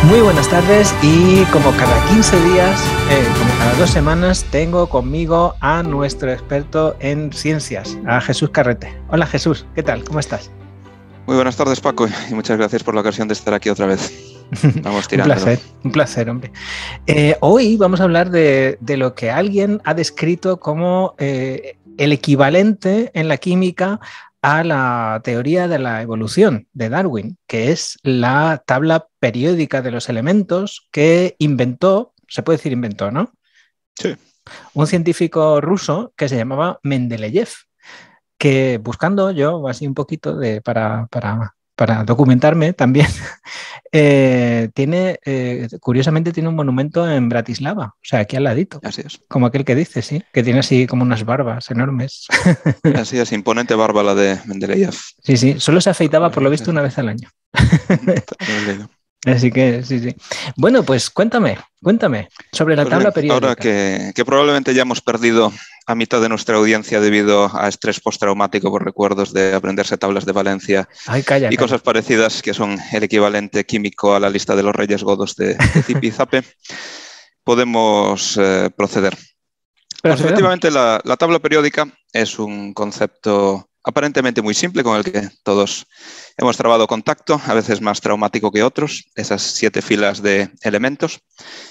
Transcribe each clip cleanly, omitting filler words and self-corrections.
Muy buenas tardes y como cada 15 días, como cada 2 semanas, tengo conmigo a nuestro experto en ciencias, a Jesús Carrete. Hola Jesús, ¿qué tal? ¿Cómo estás? Muy buenas tardes, Paco, y muchas gracias por la ocasión de estar aquí otra vez. Vamos tirando. Un placer, hombre. Hoy vamos a hablar de lo que alguien ha descrito como el equivalente en la química a la teoría de la evolución de Darwin, que es la tabla periódica de los elementos que inventó, se puede decir inventó, ¿no? Sí. Un científico ruso que se llamaba Mendeleev, que buscando yo así un poquito para documentarme también, curiosamente tiene un monumento en Bratislava, o sea, aquí al ladito. Así es. Como aquel que dice, sí, que tiene así como unas barbas enormes. Así es, imponente barba la de Mendeleev. Sí, sí, solo se afeitaba por lo visto una vez al año. Así que sí, sí. Bueno, pues cuéntame sobre la tabla periódica. Ahora que probablemente ya hemos perdido a mitad de nuestra audiencia debido a estrés postraumático por recuerdos de aprenderse tablas de Valencia. Ay, calla. Cosas parecidas que son el equivalente químico a la lista de los reyes godos de Zipizape, podemos proceder. Pues efectivamente, la tabla periódica es un concepto aparentemente muy simple con el que todos hemos trabado contacto, a veces más traumático que otros, esas 7 filas de elementos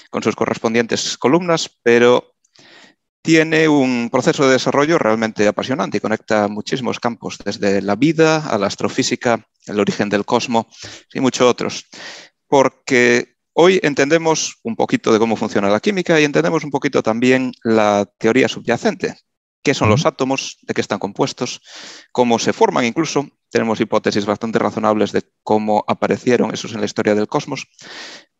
con sus correspondientes columnas, pero tiene un proceso de desarrollo realmente apasionante y conecta muchísimos campos, desde la vida a la astrofísica, el origen del cosmos y muchos otros, porque hoy entendemos un poquito de cómo funciona la química y entendemos un poquito también la teoría subyacente. ¿Qué son los átomos? ¿De qué están compuestos? ¿Cómo se forman incluso? Tenemos hipótesis bastante razonables de cómo aparecieron esos en la historia del cosmos.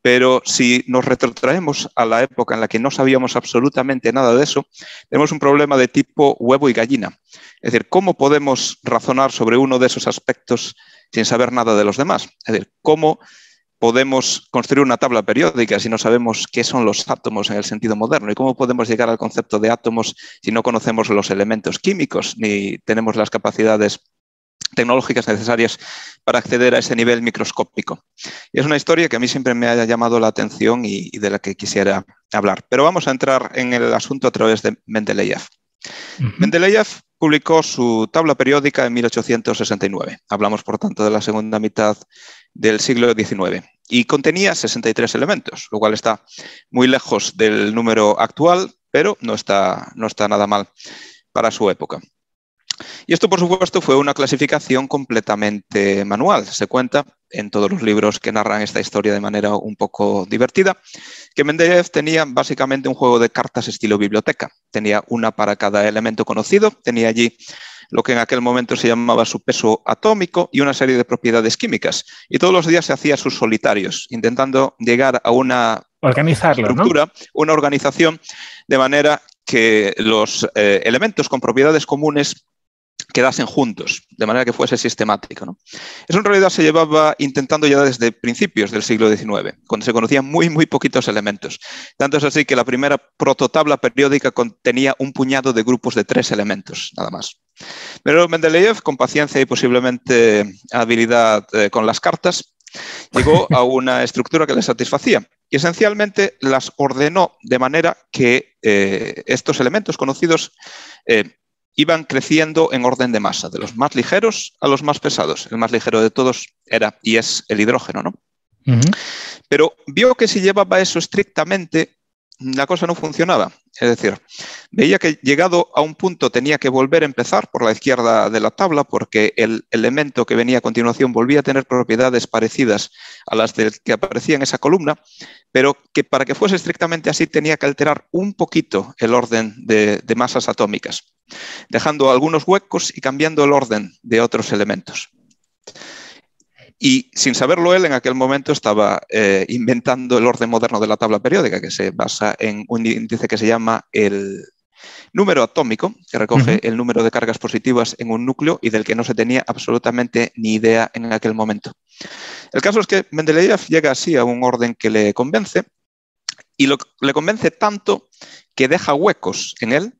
Pero si nos retrotraemos a la época en la que no sabíamos absolutamente nada de eso, tenemos un problema de tipo huevo y gallina. Es decir, ¿cómo podemos razonar sobre uno de esos aspectos sin saber nada de los demás? Es decir, ¿cómo podemos construir una tabla periódica si no sabemos qué son los átomos en el sentido moderno? ¿Y cómo podemos llegar al concepto de átomos si no conocemos los elementos químicos ni tenemos las capacidades tecnológicas necesarias para acceder a ese nivel microscópico? Y es una historia que a mí siempre me ha llamado la atención y de la que quisiera hablar. Pero vamos a entrar en el asunto a través de Mendeleev. Mendeleev publicó su tabla periódica en 1869. Hablamos, por tanto, de la segunda mitad del siglo XIX. Y contenía 63 elementos, lo cual está muy lejos del número actual, pero no está nada mal para su época. Y esto, por supuesto, fue una clasificación completamente manual. Se cuenta en todos los libros que narran esta historia de manera un poco divertida, que Mendeleev tenía básicamente un juego de cartas estilo biblioteca. Tenía una para cada elemento conocido, tenía allí lo que en aquel momento se llamaba su peso atómico y una serie de propiedades químicas. Y todos los días se hacía sus solitarios, intentando llegar a una estructura, ¿no? Una organización, de manera que los elementos con propiedades comunes quedasen juntos, de manera que fuese sistemático, ¿no? Eso en realidad se llevaba intentando ya desde principios del siglo XIX, cuando se conocían muy poquitos elementos. Tanto es así que la primera prototabla periódica contenía un puñado de grupos de 3 elementos, nada más. Pero Mendeleev, con paciencia y posiblemente habilidad con las cartas, llegó a una estructura que le satisfacía y esencialmente las ordenó de manera que estos elementos conocidos iban creciendo en orden de masa, de los más ligeros a los más pesados. El más ligero de todos era y es el hidrógeno, ¿no? Pero vio que si llevaba eso estrictamente, la cosa no funcionaba. Es decir, veía que llegado a un punto tenía que volver a empezar por la izquierda de la tabla porque el elemento que venía a continuación volvía a tener propiedades parecidas a las que aparecía en esa columna, pero que para que fuese estrictamente así tenía que alterar un poquito el orden de masas atómicas, dejando algunos huecos y cambiando el orden de otros elementos. Y sin saberlo él, en aquel momento estaba inventando el orden moderno de la tabla periódica, que se basa en un índice que se llama el número atómico, que recoge el número de cargas positivas en un núcleo y del que no se tenía absolutamente ni idea en aquel momento. El caso es que Mendeleev llega así a un orden que le convence y le convence tanto que deja huecos en él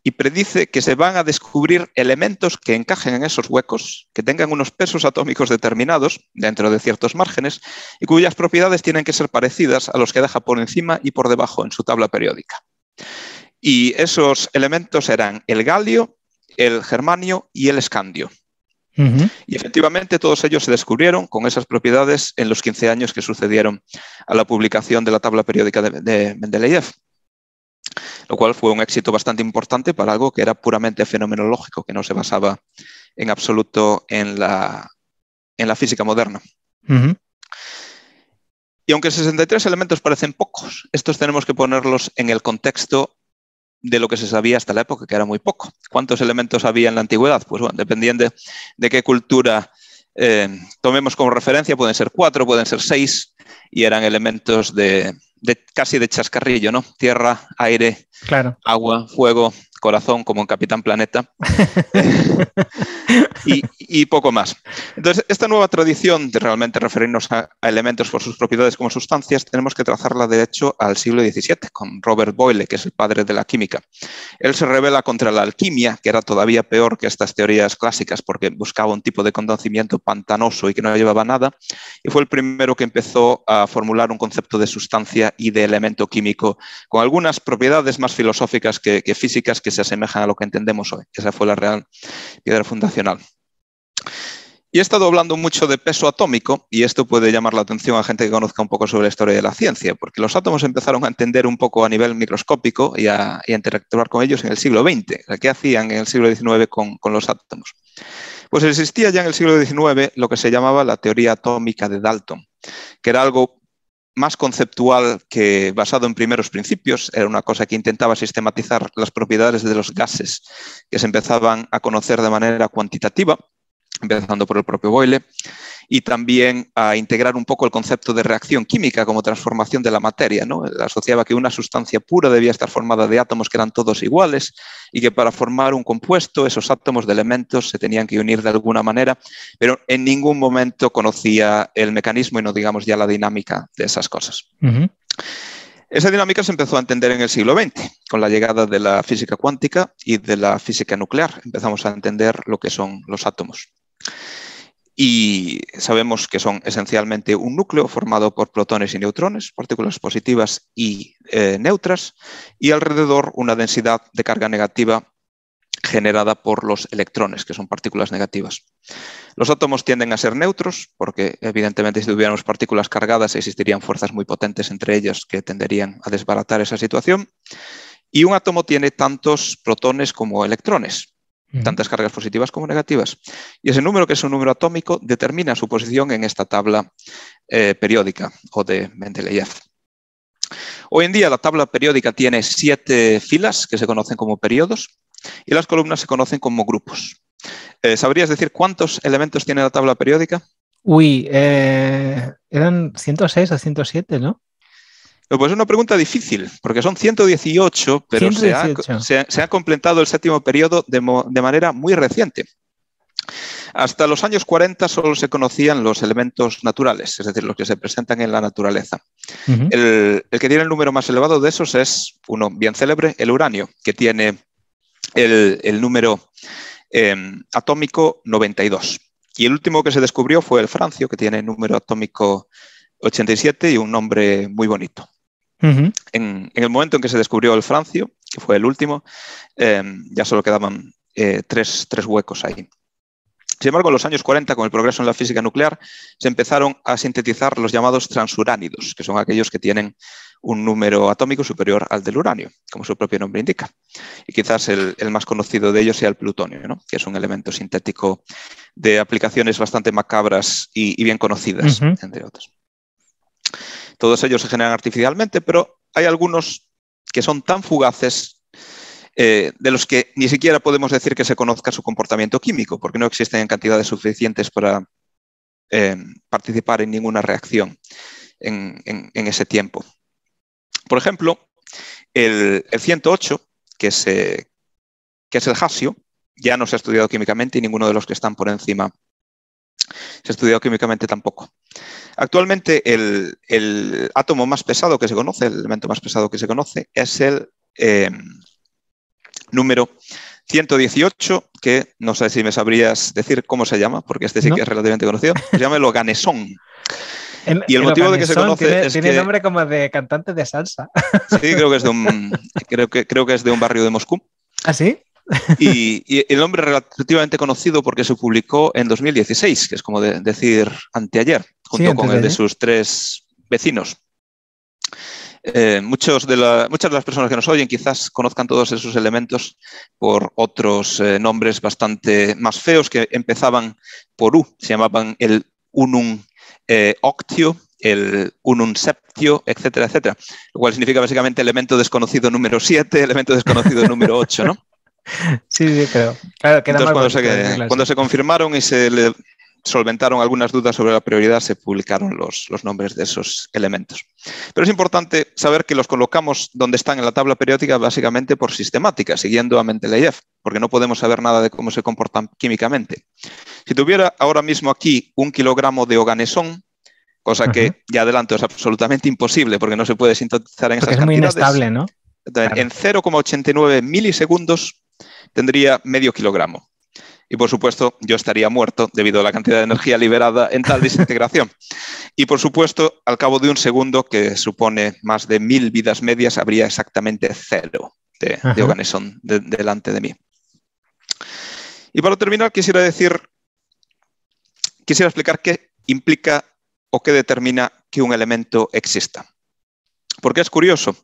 y predice que se van a descubrir elementos que encajen en esos huecos, que tengan unos pesos atómicos determinados dentro de ciertos márgenes y cuyas propiedades tienen que ser parecidas a los que deja por encima y por debajo en su tabla periódica. Y esos elementos eran el galio, el germanio y el escandio. Y efectivamente todos ellos se descubrieron con esas propiedades en los 15 años que sucedieron a la publicación de la tabla periódica de Mendeleev, lo cual fue un éxito bastante importante para algo que era puramente fenomenológico, que no se basaba en absoluto en la física moderna. Y aunque 63 elementos parecen pocos, estos tenemos que ponerlos en el contexto de lo que se sabía hasta la época, que era muy poco. ¿Cuántos elementos había en la antigüedad? Pues bueno, dependiendo de qué cultura tomemos como referencia, pueden ser 4, pueden ser 6, y eran elementos casi de chascarrillo, ¿no? Tierra, aire, claro, agua, fuego, corazón, como en Capitán Planeta, y poco más. Entonces, esta nueva tradición de realmente referirnos a elementos por sus propiedades como sustancias, tenemos que trazarla de hecho al siglo XVII, con Robert Boyle, que es el padre de la química. Él se rebela contra la alquimia, que era todavía peor que estas teorías clásicas, porque buscaba un tipo de conocimiento pantanoso y que no llevaba nada, y fue el primero que empezó a formular un concepto de sustancia y de elemento químico, con algunas propiedades más filosóficas que físicas que se asemejan a lo que entendemos hoy. Esa fue la real piedra fundacional. Y he estado hablando mucho de peso atómico, y esto puede llamar la atención a gente que conozca un poco sobre la historia de la ciencia, porque los átomos empezaron a entender un poco a nivel microscópico y a interactuar con ellos en el siglo XX. ¿Qué hacían en el siglo XIX con los átomos? Pues existía ya en el siglo XIX lo que se llamaba la teoría atómica de Dalton, que era algo más conceptual que basado en primeros principios. Era una cosa que intentaba sistematizar las propiedades de los gases que se empezaban a conocer de manera cuantitativa, empezando por el propio Boyle, y también a integrar un poco el concepto de reacción química como transformación de la materia, ¿no? Asociaba que una sustancia pura debía estar formada de átomos que eran todos iguales y que para formar un compuesto esos átomos de elementos se tenían que unir de alguna manera, pero en ningún momento conocía el mecanismo y no digamos ya la dinámica de esas cosas. Esa dinámica se empezó a entender en el siglo XX, con la llegada de la física cuántica y de la física nuclear. Empezamos a entender lo que son los átomos. Y sabemos que son esencialmente un núcleo formado por protones y neutrones, partículas positivas y neutras, y alrededor una densidad de carga negativa generada por los electrones, que son partículas negativas. Los átomos tienden a ser neutros, porque evidentemente si tuviéramos partículas cargadas existirían fuerzas muy potentes entre ellas que tenderían a desbaratar esa situación. Y un átomo tiene tantos protones como electrones, tantas cargas positivas como negativas. Y ese número, que es un número atómico, determina su posición en esta tabla periódica o de Mendeleev. Hoy en día la tabla periódica tiene 7 filas que se conocen como periodos y las columnas se conocen como grupos. ¿Sabrías decir cuántos elementos tiene la tabla periódica? Uy, eran 106 o 107, ¿no? Pues es una pregunta difícil, porque son 118, pero 118. Se ha completado el 7º periodo de manera muy reciente. Hasta los años 40 solo se conocían los elementos naturales, es decir, los que se presentan en la naturaleza. El que tiene el número más elevado de esos es uno bien célebre, el uranio, que tiene el número atómico 92. Y el último que se descubrió fue el francio, que tiene el número atómico 87 y un nombre muy bonito. En el momento en que se descubrió el francio, que fue el último, ya solo quedaban tres huecos ahí. Sin embargo, en los años 40, con el progreso en la física nuclear, se empezaron a sintetizar los llamados transuránidos, que son aquellos que tienen un número atómico superior al del uranio, como su propio nombre indica. Y quizás el más conocido de ellos sea el plutonio, ¿no? Que es un elemento sintético de aplicaciones bastante macabras y bien conocidas, entre otras. Todos ellos se generan artificialmente, pero hay algunos que son tan fugaces de los que ni siquiera podemos decir que se conozca su comportamiento químico, porque no existen en cantidades suficientes para participar en ninguna reacción en ese tiempo. Por ejemplo, el 108, que es el jasio, ya no se ha estudiado químicamente y ninguno de los que están por encima se ha estudiado químicamente tampoco. Actualmente el átomo más pesado que se conoce, el elemento más pesado que se conoce, es el número 118, que no sé si me sabrías decir cómo se llama, porque este sí que es relativamente conocido. Se llama el oganesón. Y el motivo de que se conoce tiene nombre como de cantante de salsa. Sí, creo que es de un barrio de Moscú. ¿Ah, sí? Y el nombre relativamente conocido porque se publicó en 2016, que es como decir anteayer, junto con el de sus 3 vecinos. Muchas de las personas que nos oyen quizás conozcan todos esos elementos por otros nombres bastante más feos que empezaban por U. Se llamaban el unum octio, el unum septio, etcétera, etcétera. Lo cual significa básicamente elemento desconocido número 7, elemento desconocido número 8, ¿no? Sí, creo. Claro, entonces, cuando se confirmaron y se le solventaron algunas dudas sobre la prioridad, se publicaron los nombres de esos elementos. Pero es importante saber que los colocamos donde están en la tabla periódica básicamente por sistemática, siguiendo a Mendeleev, porque no podemos saber nada de cómo se comportan químicamente. Si tuviera ahora mismo aquí 1 kilogramo de oganesón, cosa que ya adelanto es absolutamente imposible porque no se puede sintetizar en esas cantidades. Es muy inestable, ¿no? En 0,89 milisegundos tendría medio kilogramo. Y, por supuesto, yo estaría muerto debido a la cantidad de energía liberada en tal desintegración. Y, por supuesto, al cabo de 1 segundo, que supone más de 1000 vidas medias, habría exactamente 0 de oganesón delante de mí. Y para terminar, quisiera explicar qué implica o qué determina que un elemento exista. Porque es curioso.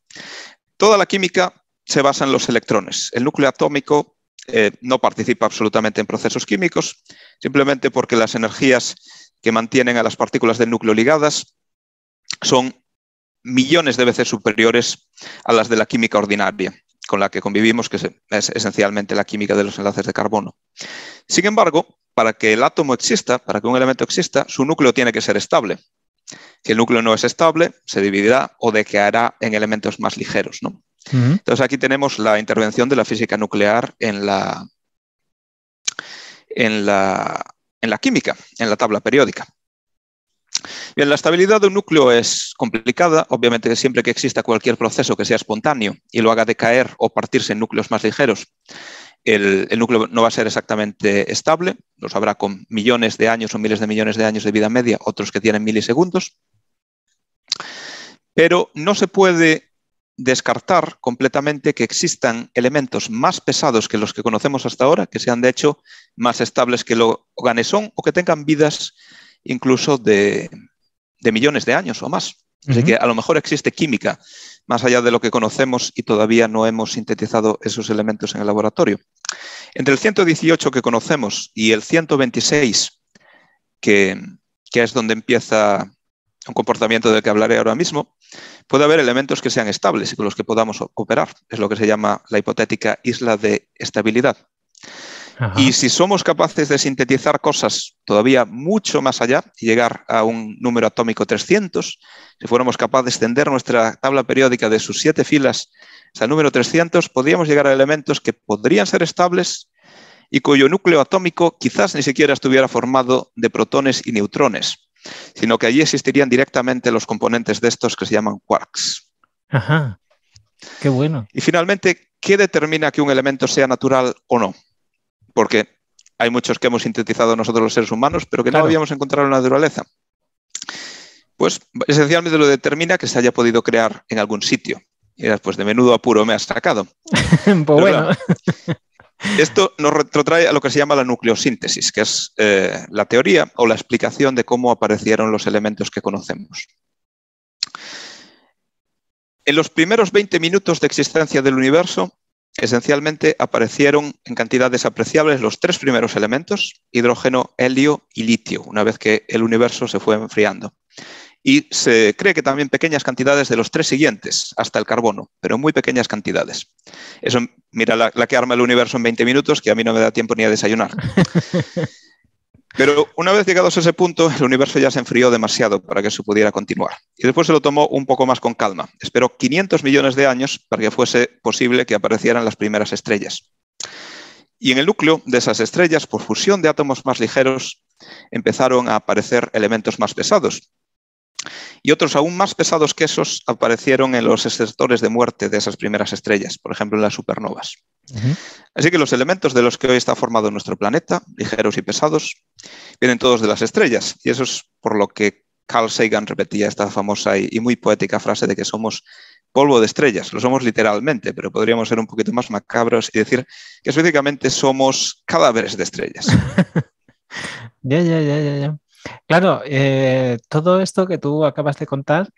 Toda la química se basa en los electrones. El núcleo atómico no participa absolutamente en procesos químicos, simplemente porque las energías que mantienen a las partículas del núcleo ligadas son millones de veces superiores a las de la química ordinaria, con la que convivimos, que es esencialmente la química de los enlaces de carbono. Sin embargo, para que el átomo exista, para que un elemento exista, su núcleo tiene que ser estable. Si el núcleo no es estable, se dividirá o decaerá en elementos más ligeros, ¿no? Entonces aquí tenemos la intervención de la física nuclear en la química, en la tabla periódica. Bien, la estabilidad de un núcleo es complicada. Obviamente, siempre que exista cualquier proceso que sea espontáneo y lo haga decaer o partirse en núcleos más ligeros, el núcleo no va a ser exactamente estable. Los habrá con millones de años o miles de millones de años de vida media, otros que tienen milisegundos. Pero no se puede descartar completamente que existan elementos más pesados que los que conocemos hasta ahora, que sean de hecho más estables que el oganesón o que tengan vidas incluso de millones de años o más. Así que a lo mejor existe química más allá de lo que conocemos y todavía no hemos sintetizado esos elementos en el laboratorio. Entre el 118 que conocemos y el 126, que es donde empieza un comportamiento del que hablaré ahora mismo, puede haber elementos que sean estables y con los que podamos operar. Es lo que se llama la hipotética isla de estabilidad. Y si somos capaces de sintetizar cosas todavía mucho más allá y llegar a un número atómico 300, si fuéramos capaces de extender nuestra tabla periódica de sus 7 filas hasta el número 300, podríamos llegar a elementos que podrían ser estables y cuyo núcleo atómico quizás ni siquiera estuviera formado de protones y neutrones, sino que allí existirían directamente los componentes de estos que se llaman quarks. Ajá, qué bueno. Y finalmente, ¿qué determina que un elemento sea natural o no? Porque hay muchos que hemos sintetizado nosotros los seres humanos, pero que no habíamos encontrado en la naturaleza. Pues esencialmente lo determina que se haya podido crear en algún sitio. Y después de menudo apuro me has sacado. Pues bueno. Claro, esto nos retrotrae a lo que se llama la nucleosíntesis, que es la teoría o la explicación de cómo aparecieron los elementos que conocemos. En los primeros 20 minutos de existencia del universo, esencialmente aparecieron en cantidades apreciables los 3 primeros elementos, hidrógeno, helio y litio, una vez que el universo se fue enfriando. Y se cree que también pequeñas cantidades de los 3 siguientes, hasta el carbono, pero muy pequeñas cantidades. Eso, mira la que arma el universo en 20 minutos, que a mí no me da tiempo ni a desayunar. Pero una vez llegados a ese punto, el universo ya se enfrió demasiado para que se pudiera continuar. Y después se lo tomó un poco más con calma. Esperó 500 millones de años para que fuese posible que aparecieran las primeras estrellas. Y en el núcleo de esas estrellas, por fusión de átomos más ligeros, empezaron a aparecer elementos más pesados. Y otros aún más pesados que esos aparecieron en los extractores de muerte de esas primeras estrellas, por ejemplo en las supernovas. Así que los elementos de los que hoy está formado nuestro planeta, ligeros y pesados, vienen todos de las estrellas. Y eso es por lo que Carl Sagan repetía esta famosa y muy poética frase de que somos polvo de estrellas. Lo somos literalmente, pero podríamos ser un poquito más macabros y decir que específicamente somos cadáveres de estrellas. Ya. Claro, todo esto que tú acabas de contar,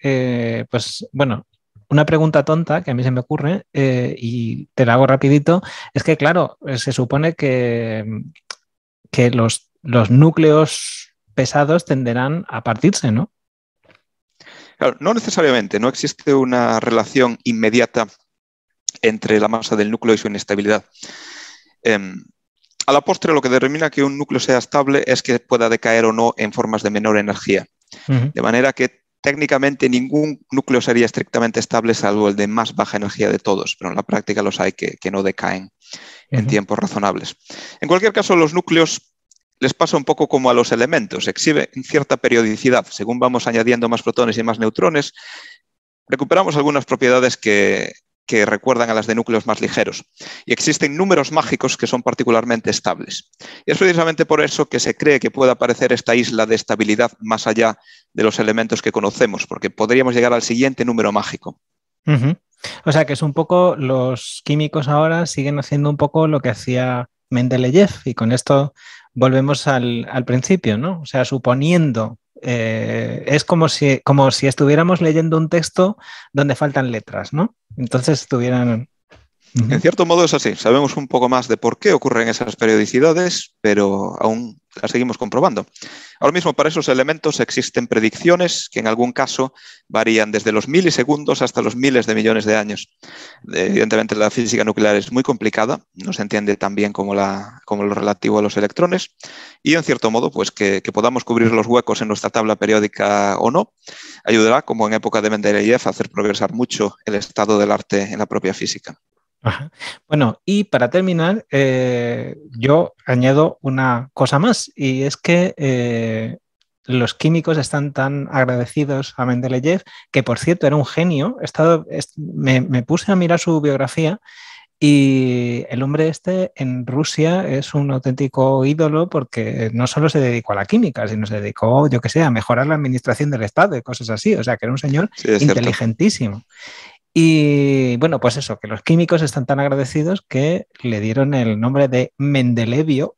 pues bueno, una pregunta tonta que a mí se me ocurre y te la hago rapidito, es que claro, se supone que los núcleos pesados tenderán a partirse, ¿no? Claro, no necesariamente, no existe una relación inmediata entre la masa del núcleo y su inestabilidad. A la postre, lo que determina que un núcleo sea estable es que pueda decaer o no en formas de menor energía. De manera que técnicamente ningún núcleo sería estrictamente estable salvo el de más baja energía de todos, pero en la práctica los hay que no decaen en tiempos razonables. En cualquier caso, los núcleos les pasa un poco como a los elementos, exhiben cierta periodicidad. Según vamos añadiendo más protones y más neutrones, recuperamos algunas propiedades que recuerdan a las de núcleos más ligeros. Y existen números mágicos que son particularmente estables. Y es precisamente por eso que se cree que puede aparecer esta isla de estabilidad más allá de los elementos que conocemos, porque podríamos llegar al siguiente número mágico. O sea que es un poco, los químicos ahora siguen haciendo un poco lo que hacía Mendeleev, y con esto volvemos al principio, ¿no? O sea, suponiendo, es como si estuviéramos leyendo un texto donde faltan letras, ¿no? Entonces estuvieran... En cierto modo es así. Sabemos un poco más de por qué ocurren esas periodicidades, pero aún las seguimos comprobando. Ahora mismo para esos elementos existen predicciones que en algún caso varían desde los milisegundos hasta los miles de millones de años. Evidentemente la física nuclear es muy complicada, no se entiende tan bien como lo relativo a los electrones, y en cierto modo pues que podamos cubrir los huecos en nuestra tabla periódica o no, ayudará, como en época de Mendeleev, a hacer progresar mucho el estado del arte en la propia física. Ajá. Bueno, y para terminar, yo añado una cosa más, y es que los químicos están tan agradecidos a Mendeleev, que por cierto era un genio. Me puse a mirar su biografía y el hombre este en Rusia es un auténtico ídolo, porque no solo se dedicó a la química, sino se dedicó, yo que sé, a mejorar la administración del Estado y cosas así. O sea, que era un señor inteligentísimo. Y bueno, pues eso, que los químicos están tan agradecidos que le dieron el nombre de Mendelevio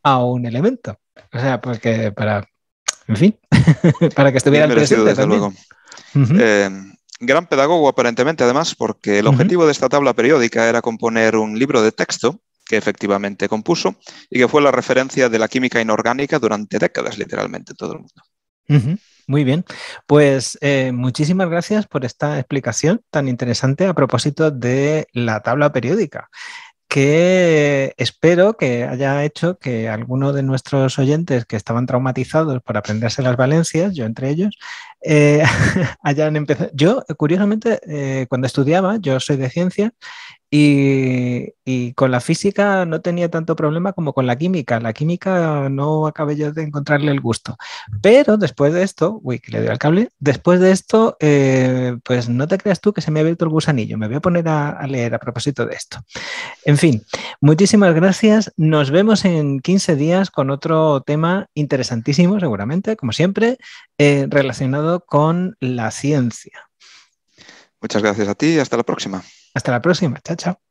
a un elemento. O sea, pues que en fin, para que estuviera el presente desde también. Luego. Gran pedagogo aparentemente, además, porque el objetivo de esta tabla periódica era componer un libro de texto que efectivamente compuso y que fue la referencia de la química inorgánica durante décadas, literalmente, en todo el mundo. Muy bien, pues muchísimas gracias por esta explicación tan interesante a propósito de la tabla periódica, que espero que haya hecho que alguno de nuestros oyentes que estaban traumatizados por aprenderse las valencias, yo entre ellos, hayan empezado. Yo, curiosamente, cuando estudiaba, yo soy de ciencia, y con la física no tenía tanto problema como con la química. La química no acabé yo de encontrarle el gusto. Pero después de esto, uy, que le doy al cable, después de esto, pues no te creas tú que se me ha abierto el gusanillo. Me voy a poner a leer a propósito de esto. En fin, muchísimas gracias. Nos vemos en 15 días con otro tema interesantísimo, seguramente, como siempre, relacionado con la ciencia. Muchas gracias a ti y hasta la próxima. Hasta la próxima. Chao, chao.